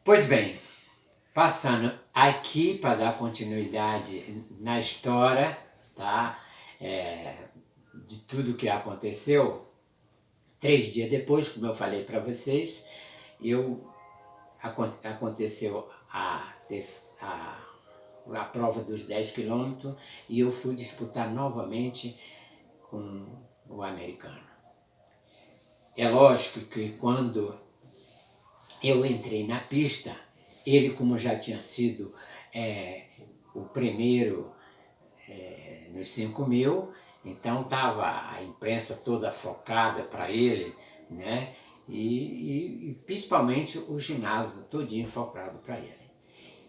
Pois bem, passando aqui para dar continuidade na história, tá? De tudo que aconteceu, 3 dias depois, como eu falei para vocês, eu aconteceu a prova dos 10 quilômetros e eu fui disputar novamente com o americano. É lógico que quando eu entrei na pista, ele, como já tinha sido o primeiro nos 5.000, então estava a imprensa toda focada para ele, né? E principalmente o ginásio todinho focado para ele.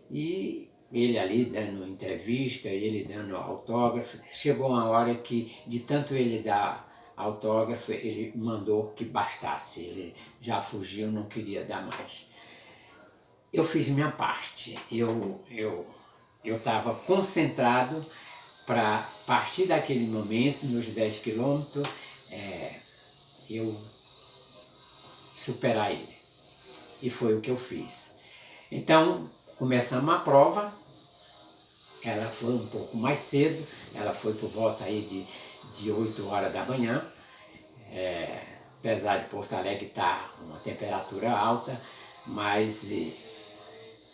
E ele ali dando entrevista, ele dando autógrafo. Chegou uma hora que, de tanto ele dar autógrafo, ele mandou que bastasse. Ele já fugiu, não queria dar mais. Eu fiz minha parte. Eu estava concentrado para, a partir daquele momento, nos 10 quilômetros, eu superar ele. E foi o que eu fiz. Então, começamos a prova. Ela foi um pouco mais cedo, ela foi por volta aí de 8 horas da manhã. Apesar de Porto Alegre estar uma temperatura alta, mas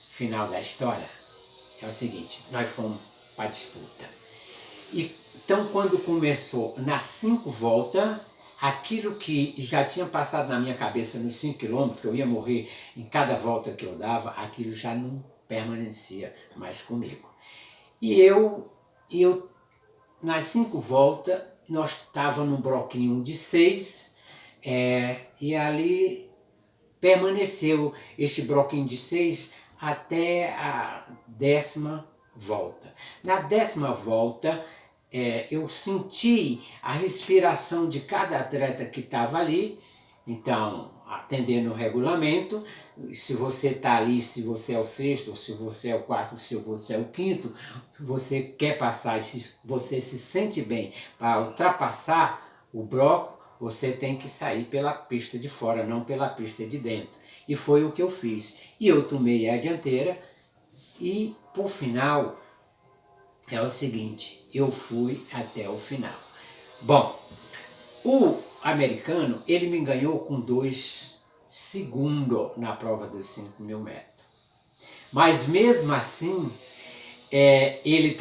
final da história é o seguinte, nós fomos para a disputa. Então, quando começou nas 5 voltas, aquilo que já tinha passado na minha cabeça nos 5 quilômetros, que eu ia morrer em cada volta que eu dava, aquilo já não permanecia mais comigo. E eu nas 5 voltas, nós estávamos num bloquinho de 6, e ali permaneceu este bloquinho de 6 até a 10ª volta. Na 10ª volta, eu senti a respiração de cada atleta que estava ali. Então, atendendo o regulamento, se você está ali, se você é o 6º, se você é o 4º, se você é o 5º, se você quer passar, se você se sente bem para ultrapassar o bloco, você tem que sair pela pista de fora, não pela pista de dentro. E foi o que eu fiz. E eu tomei a dianteira e, por final, é o seguinte, eu fui até o final. Bom, o americano, ele me ganhou com 2 segundos na prova dos 5.000 metros. Mas mesmo assim, ele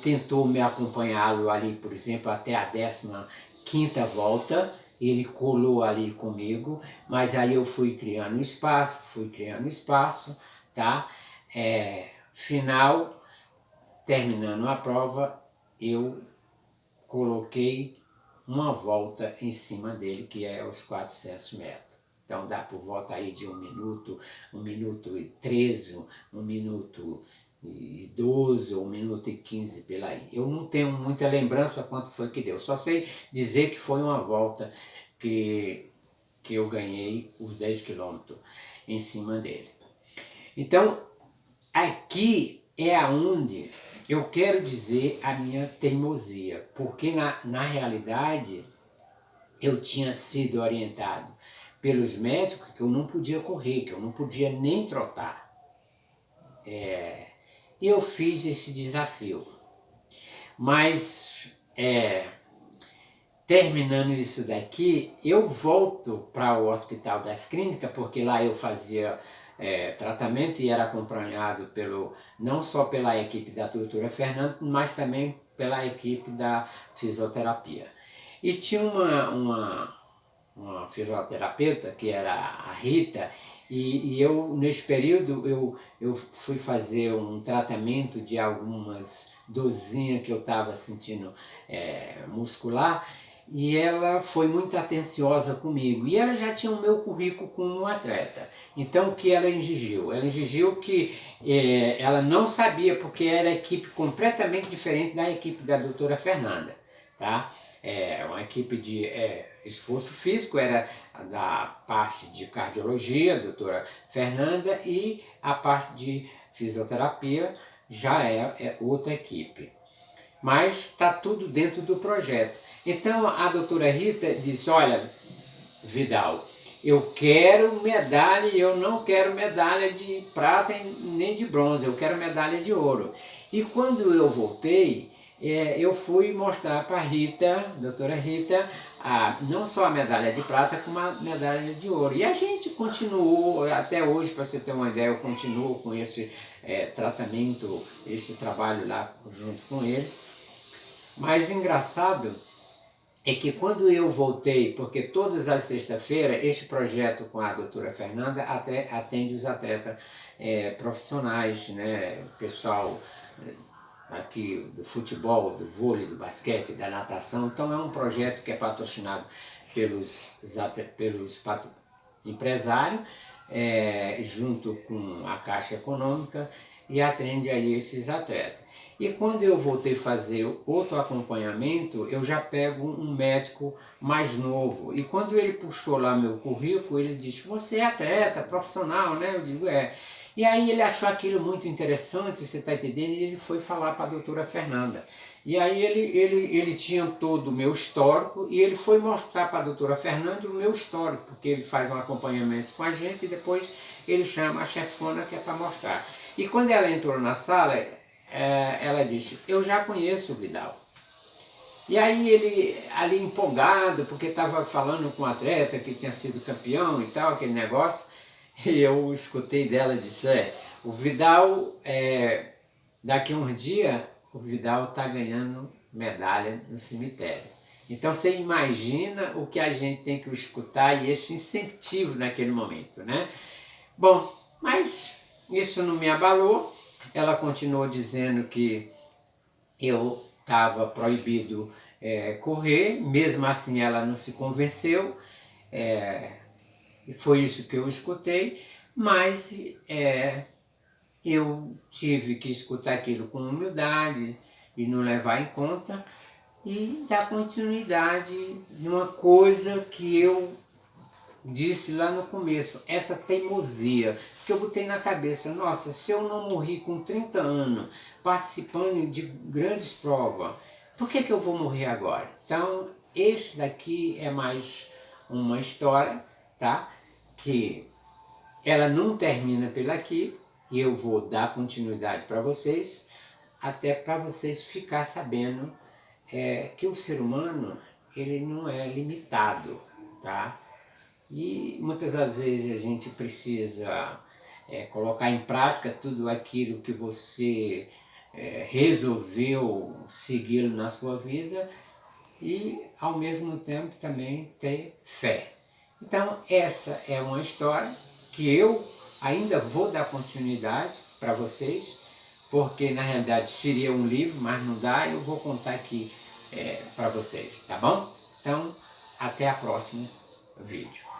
tentou me acompanhá-lo ali, por exemplo, até a 15ª volta, ele colou ali comigo, mas aí eu fui criando espaço, tá? Final, terminando a prova, eu coloquei uma volta em cima dele, que é os 400 metros. Então dá por volta aí de 1 minuto, 1 minuto e 13, 1 minuto e 12, 1 minuto e 15 pela aí. Eu não tenho muita lembrança quanto foi que deu, só sei dizer que foi uma volta que eu ganhei os 10 quilômetros em cima dele. Então, aqui é aonde eu quero dizer a minha teimosia, porque na realidade eu tinha sido orientado pelos médicos que eu não podia correr, que eu não podia nem trotar. E eu fiz esse desafio. Mas, terminando isso daqui, eu volto para o Hospital das Clínicas, porque lá eu fazia tratamento e era acompanhado não só pela equipe da doutora Fernanda, mas também pela equipe da fisioterapia. E tinha uma fisioterapeuta, que era a Rita, e eu, nesse período, eu fui fazer um tratamento de algumas dorzinhas que eu estava sentindo muscular, e ela foi muito atenciosa comigo. E ela já tinha o meu currículo como um atleta. Então, o que ela exigiu? Ela exigiu que ela não sabia, porque era equipe completamente diferente da equipe da doutora Fernanda, tá? Uma equipe de esforço físico, era da parte de cardiologia, a doutora Fernanda, e a parte de fisioterapia já é outra equipe. Mas está tudo dentro do projeto. Então a doutora Rita disse, olha, Vidal, eu quero medalha e eu não quero medalha de prata nem de bronze, eu quero medalha de ouro. E quando eu voltei, eu fui mostrar para a Rita, doutora Rita, não só a medalha de prata, como a medalha de ouro. E a gente continuou, até hoje, para você ter uma ideia, eu continuo com esse tratamento, esse trabalho lá junto com eles. Mas engraçado é que quando eu voltei, porque todas as sextas-feiras, este projeto com a doutora Fernanda atende os atletas profissionais, né, pessoal aqui do futebol, do vôlei, do basquete, da natação. Então é um projeto que é patrocinado pelos empresários, junto com a Caixa Econômica, e atende aí esses atletas. E quando eu voltei a fazer outro acompanhamento, eu já pego um médico mais novo. E quando ele puxou lá meu currículo, ele disse, você é atleta, profissional, né? Eu digo, é. E aí ele achou aquilo muito interessante, você está entendendo? E ele foi falar para a doutora Fernanda. E aí ele tinha todo o meu histórico e ele foi mostrar para a doutora Fernanda o meu histórico, porque ele faz um acompanhamento com a gente e depois ele chama a chefona que é para mostrar. E quando ela entrou na sala, ela disse, eu já conheço o Vidal. E aí ele, ali empolgado, porque estava falando com um atleta que tinha sido campeão e tal, aquele negócio, e eu escutei dela e disse, o Vidal, daqui a uns dias, o Vidal está ganhando medalha no cemitério. Então você imagina o que a gente tem que escutar e esse incentivo naquele momento, né? Bom, mas isso não me abalou. Ela continuou dizendo que eu estava proibido correr, mesmo assim ela não se convenceu, foi isso que eu escutei, mas eu tive que escutar aquilo com humildade e não levar em conta e dar continuidade numa coisa que eu disse lá no começo, essa teimosia, que eu botei na cabeça, nossa, se eu não morri com 30 anos, participando de grandes provas, por que eu vou morrer agora? Então, esse daqui é mais uma história, tá? Que ela não termina por aqui, e eu vou dar continuidade para vocês, até para vocês ficar sabendo que o ser humano, ele não é limitado, tá? E muitas das vezes a gente precisa colocar em prática tudo aquilo que você resolveu seguir na sua vida e ao mesmo tempo também ter fé. Então essa é uma história que eu ainda vou dar continuidade para vocês, porque na realidade seria um livro, mas não dá, eu vou contar aqui para vocês, tá bom? Então até a próxima vídeo.